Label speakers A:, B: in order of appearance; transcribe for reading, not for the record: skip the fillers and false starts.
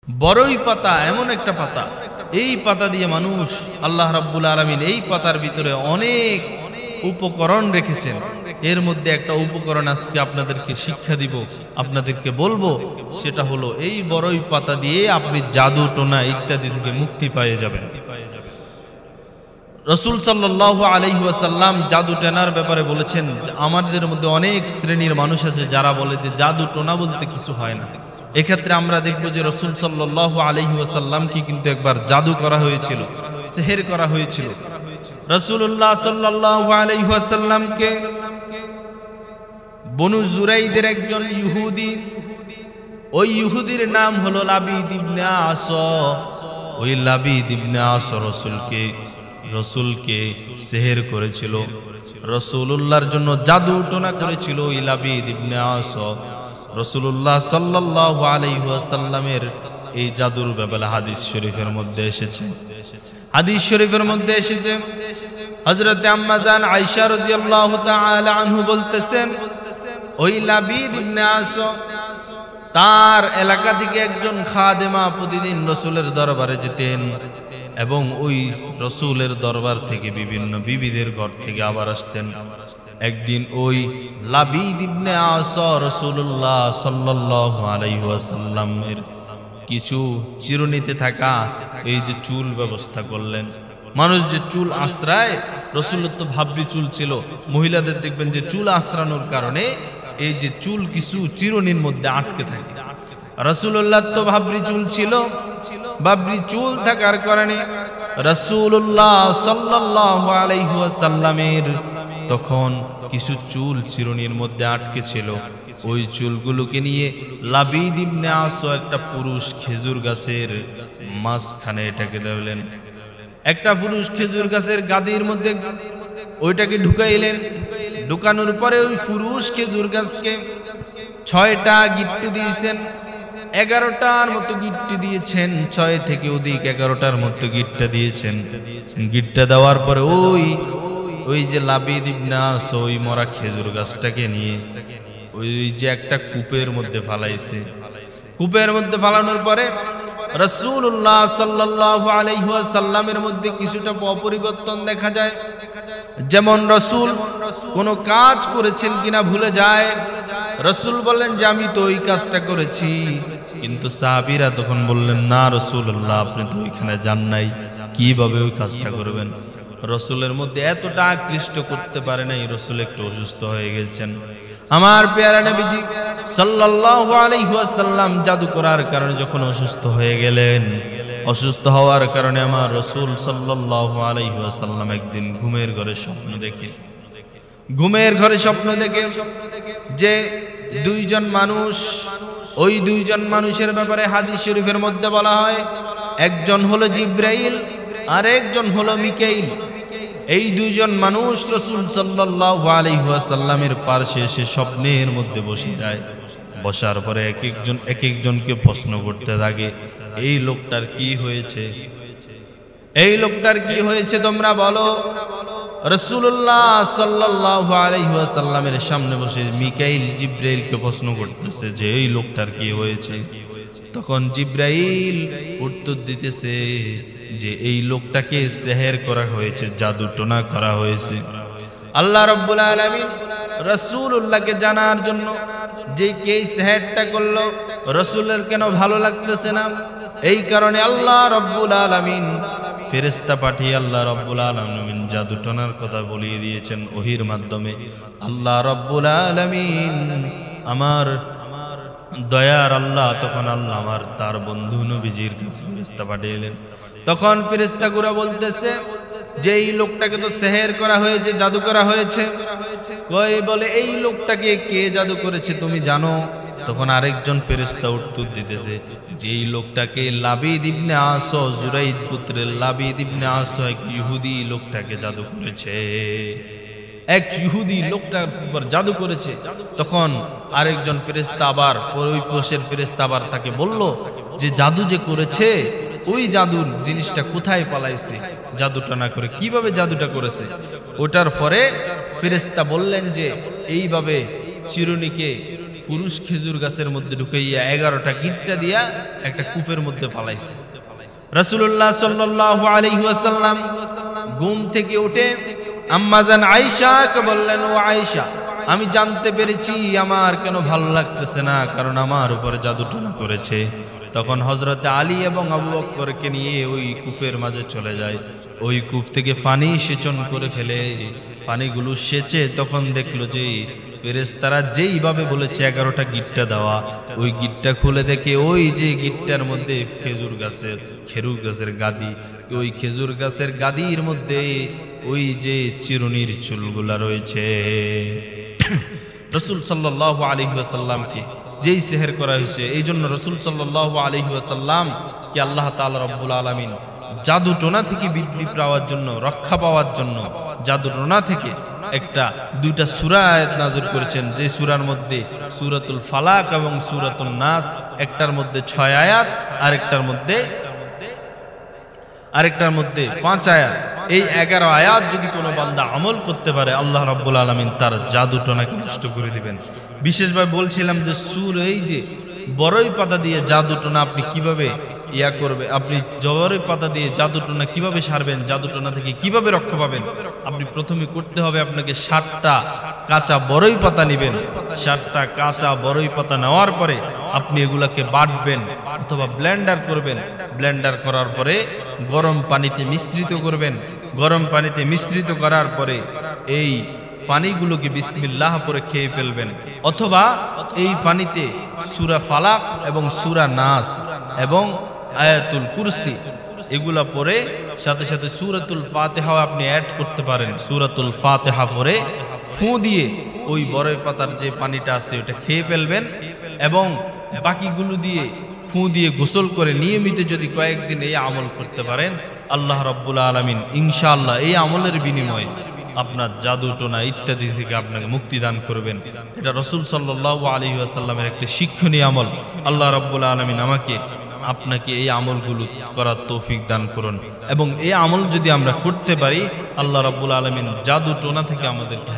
A: বড়ই পাতা এমন একটা পাতা, এই পাতা দিয়ে মানুষ আল্লাহ রাব্বুল আলামিন এই পাতার ভিতরে অনেক উপকরণ রেখেছেন। এর মধ্যে একটা উপকরণ আজকে আপনাদেরকে শিক্ষা দিব, আপনাদেরকে বলবো, সেটা হলো এই বড়ই পাতা দিয়ে আপনি জাদু টোনা ইত্যাদি থেকে মুক্তি পেয়ে যাবেন। রাসূল সাল্লাল্লাহু আলাইহি ওয়াসাল্লাম জাদু টেনার ব্যাপারে বলেছেন, আমাদের মধ্যে অনেক শ্রেণীর মানুষ আছে যারা বলে যে জাদু টোনা বলতে কিছু হয় না। এক্ষেত্রে আমরা দেখব যে রাসূল সাল্লাল্লাহু আলাইহি ওয়াসাল্লামকে কিন্তু একবার জাদু করা হয়েছিল, সিহর করা হয়েছিল। রাসূলুল্লাহ সাল্লাল্লাহু আলাইহি ওয়াসাল্লামকে বনু জুরাইদের একজন ইহুদি, ওই ইহুদির নাম হলো লাবিদ ইবনে আস, ওই লাবিদ ইবনে আস রসুলকে সেহের করেছিল, রাসূলুল্লাহর জন্য জাদু টোনা করেছিল। ওই লাবিদ ইবনে আস রাসূলুল্লাহ সাল্লাল্লাহু আলাইহি ওয়াসাল্লামের এই জাদুর ব্যাপারে হাদিস শরীফের মধ্যে এসেছে। হাদিস শরীফের মধ্যে এসেছে হযরত আম্মা জান আয়েশা রাদিয়াল্লাহু তাআলা আনহু বলতেছেন, ওই লাবিদ ইবনে আস তার এলাকা থেকে একজন খাদেমা প্রতিদিন রাসূলের দরবারে যেতেন এবং ওই রাসূলের দরবার থেকে বিভিন্ন বিবিদের ঘর থেকে আবার আসতেন। একদিন ওই লাবিদ ইবনে আস রাসূলুল্লাহ সাল্লাল্লাহু আলাইহি ওয়াসাল্লামের কিছু চিরুনিতে থাকা এই যে চুল ব্যবস্থা করলেন। মানুষ যে চুল আশ্রায়, রাসূলের তো ভাবরি চুল ছিল, মহিলাদের দেখবেন যে চুল আশ্রানোর কারণে এই যে চুল কিছু চিরুনির মধ্যে আটকে থাকে। রাসূলুল্লাহ তো ভাবরি চুল ছিল, ভাবরি চুল থাকার কারণে রাসূলুল্লাহ সাল্লাল্লাহু আলাইহি ওয়াসাল্লামের তখন কিছু চুল চিরুনির মধ্যে আটকে ছিল। ওই চুলগুলোকে নিয়ে লাবিদ ইবনে আস একটা পুরুষ খেজুর গাছের মাঝখানে এটাকে দিলেন, একটা পুরুষ খেজুর গাছের গাদির মধ্যে ওইটাকে ঢুকাইলেন। ঢুকানোর পরে ওই পুরুষ খেজুর গাছকে 6টা গিট্টু দিয়েছেন, 11টার মতো গিট্টু দিয়েছেন, 6 থেকে অধিক 11টার মতো গিট্টা দিয়েছেন। গিট্টা দেওয়ার পরে ওই যে লাবিদ ইবনে আস ওই মরা খেজুর গাছটাকে নিয়ে ওই যে একটা কূপের মধ্যে ফালাইছে। কূপের মধ্যে ফালানোর পরে রাসূলুল্লাহ সাল্লাল্লাহু আলাইহি ওয়াসাল্লামের মধ্যে কিছুটা পরিবর্তন দেখা যায়। যেমন রাসূল কোন কাজ করেছেন কিনা ভুলে যায়। রাসূল বললেন যে আমি তো ওই কাজটা করেছি, কিন্তু সাহাবীরা তখন বললেন, না রাসূলুল্লাহ আপনি তো ওইখানে যান নাই, কিভাবে ওই কাজটা করবেন? রাসূলের মধ্যে এতটা আকৃষ্ট করতে পারে নাই, রাসূল একটু অসুস্থ হয়ে গেছেন। আমার পেয়ারা নবীজি সাল্লাল্লাহু আলাইহি ওয়াসাল্লাম জাদু করার কারণে যখন অসুস্থ হয়ে গেলেন, অসুস্থ হওয়ার কারণে আমার রাসূল সাল্লাল্লাহু আলাইহি ওয়াসাল্লাম একদিন ঘুমের ঘরে স্বপ্ন দেখে যে দুইজন মানুষ, ওই দুইজন মানুষের ব্যাপারে হাদিস শরীফের মধ্যে বলা হয়, একজন হলো জিবরাইল আর একজন হলো মিকাইল। এই দুইজন মানুষ রাসূল সাল্লাল্লাহু আলাইহি ওয়াসাল্লামের পাশে এসে স্বপ্নের মধ্যে বসে যায়। বসার পরে এক একজনকে প্রশ্ন করতে থাকে, এই লোকটার কি হয়েছে, এই লোকটার কি হয়েছে তোমরা বলো। রাসূলুল্লাহ সাল্লাল্লাহু আলাইহি ওয়াসাল্লামের সামনে বসে মিকাইল জিবরাইলকে প্রশ্ন করতেছে যে এই লোকটার কি হয়েছে। তখন জিবরাইল উত্তর দিতেছে যে এই লোকটাকে সেহের করা হয়েছে, জাদু টোনা করা হয়েছে। আল্লাহ রাব্বুল আলামিন রাসূলুল্লাহকে জানার জন্য যে কে সেহেরটা করলো, রাসূলের কেন ভালো লাগতেছে না, এই কারণে আল্লাহ রাব্বুল আলামিন ফেরেশতা পাঠিয়ে আল্লাহ রাব্বুল আলামিন জাদু টোনার কথা বলিয়ে দিয়েছেন ওহীর মাধ্যমে। আল্লাহ রাব্বুল আলামিন আমার দয়ার আল্লাহ তখন আমার তার বন্ধু নবীজির কাছে ফেরেশতা পাঠিয়েলেন। তখন ফেরেশতাগুলো বলতেছে যে এই লোকটাকে তো সেহের করা হয়েছে, জাদু করা হয়েছে। কই বলে এই লোকটাকে কে জাদু করেছে তুমি জানো? তখন আরেকজন ফেরেশতা উত্তর দিতেছে যে এই লোকটাকে লাবিদ ইবনে আস, জুরাইজ পুত্রের লাবিদ ইবনে আস এক ইহুদি লোকটাকে জাদু করেছে, এক ইহুদি লোকটার উপর জাদু করেছে। তখন আরেকজন ফেরেশতা আবার ওই পাশের ফেরেশতা আবার তাকে বলল যে জাদু যে করেছে ওই জাদুর জিনিসটা কোথায় পালাইছে, জাদুটা না করে কিভাবে জাদুটা করেছে। ওটার পরে ফেরেশতা বললেন যে এইভাবে চিরুনিকে পুরুষ খেজুর গাছের মধ্যে ঢুকাইয়া 11টা গিট্টা দিয়া একটা কূপের মধ্যে পালাইছে। রাসূলুল্লাহ সাল্লাল্লাহু আলাইহি ওয়াসাল্লাম ঘুম থেকে উঠে আম্মাজান আয়েশাকে বললেন, ও আয়েশা, আমি জানতে পেরেছি আমার কেন ভালো লাগতেছে না, কারণ আমার উপরে জাদুটনা করেছে। তখন হযরত আলী এবং আবু বকরকে নিয়ে ওই কূপের মাঝে চলে যায়। ওই কূপ থেকে পানি সেচন করে ফেলে, পানিগুলো সেচে তখন দেখলো যে ফেরেশতারা যেইভাবে বলেছে 11টা গিট্টা দেওয়া, ওই গিট্টা খুলে দেখে ওই যে গিট্টার মধ্যে খেজুর গাছের গাদি, ওই খেজুর গাছের গাদির মধ্যে ওই যে চিরুনির চুলগুলা রয়েছে। রাসূল সাল্লাল্লাহু আলাইহি ওয়াসাল্লামকে যেই সেহের করা হয়েছে, এই জন্য রাসূল সাল্লাল্লাহু আলাইহি ওয়াসাল্লাম কি আল্লাহ তাআলা রব্বুল আলামিন জাদুটোনা থেকে বৃদ্ধি পাওয়ার জন্য, রক্ষা পাওয়ার জন্য জাদুটোনা থেকে দুইটা সূরা আয়াত নাযিল করেছেন, যে সূরার মধ্যে সূরাতুল ফালাক এবং সূরাতুন নাস, একটার মধ্যে 6 আয়াত, আরেকটার মধ্যে 5 আয়াত। এই 11 আয়াত যদি কোনো বান্দা আমল করতে পারে, আল্লাহ রাব্বুল আলামিন তার জাদুটোনাকে নষ্ট করে দিবেন। বিশেষভাবে বলছিলাম যে এই যে বড়ই পাতা দিয়ে জাদুটোনা আপনি কিভাবে করবে, আপনি বড়ই পাতা দিয়ে জাদুটোনা কিভাবে সারবেন, জাদুটোনা থেকে কিভাবে রক্ষা পাবেন, আপনি প্রথমে করতে হবে, আপনাকে 7টা কাঁচা বড়ই পাতা নেবেন। 7টা কাঁচা বড়ই পাতা নেওয়ার পরে আপনি এগুলাকে বাটবেন অথবা ব্লেন্ডার করবেন। ব্লেন্ডার করার পরে গরম পানিতে মিশ্রিত করবেন। গরম পানিতে মিশ্রিত করার পরে এই পানিগুলোকে বিসমিল্লাহ পরে খেয়ে ফেলবেন, অথবা এই পানিতে সূরা ফালাক এবং সূরা নাস এবং আয়াতুল কুরসি এগুলা পরে সাথে সাথে সূরাতুল ফাতিহা আপনি অ্যাড করতে পারেন। সূরাতুল ফাতিহা পরে ফু দিয়ে ওই বড়ই পাতার যে পানিটা আছে ওটা খেয়ে ফেলবেন, এবং বাকিগুলো দিয়ে ফু দিয়ে গোসল করে নিয়মিত যদি কয়েকদিন এই আমল করতে পারেন, আল্লাহ রাব্বুল আলামিন ইনশাআল্লাহ এই আমলের বিনিময়ে আপনার জাদুটোনা ইত্যাদি থেকে আপনাকে মুক্তি দান করবেন। এটা রাসূল সাল্লাল্লাহু আলাইহি ওয়াসাল্লামের একটি শিক্ষণীয় আমল। আল্লাহ রাব্বুল আলামিন আপনাকে এই আমলগুলো করার তৌফিক দান করুন, এবং এই আমল যদি আমরা করতে পারি, আল্লাহ রাব্বুল আলামিন জাদুটোনা থেকে আমাদেরকে